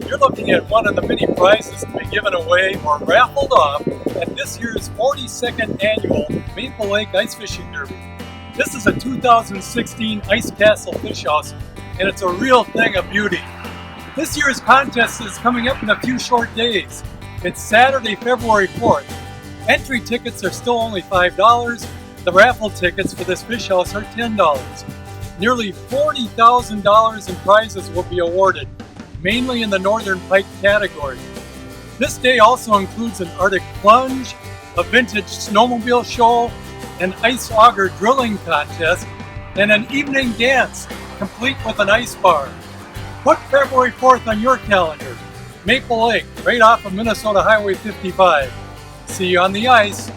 You're looking at one of the many prizes to be given away or raffled off at this year's 42nd annual Maple Lake Ice Fishing Derby. This is a 2016 Ice Castle Fish House, and it's a real thing of beauty. This year's contest is coming up in a few short days. It's Saturday, February 4th. Entry tickets are still only $5. The raffle tickets for this fish house are $10. Nearly $40,000 in prizes will be awarded, mainly in the Northern Pike category. This day also includes an Arctic Plunge, a vintage snowmobile show, an ice auger drilling contest, and an evening dance, complete with an ice bar. Put February 4th on your calendar. Maple Lake, right off of Minnesota Highway 55. See you on the ice.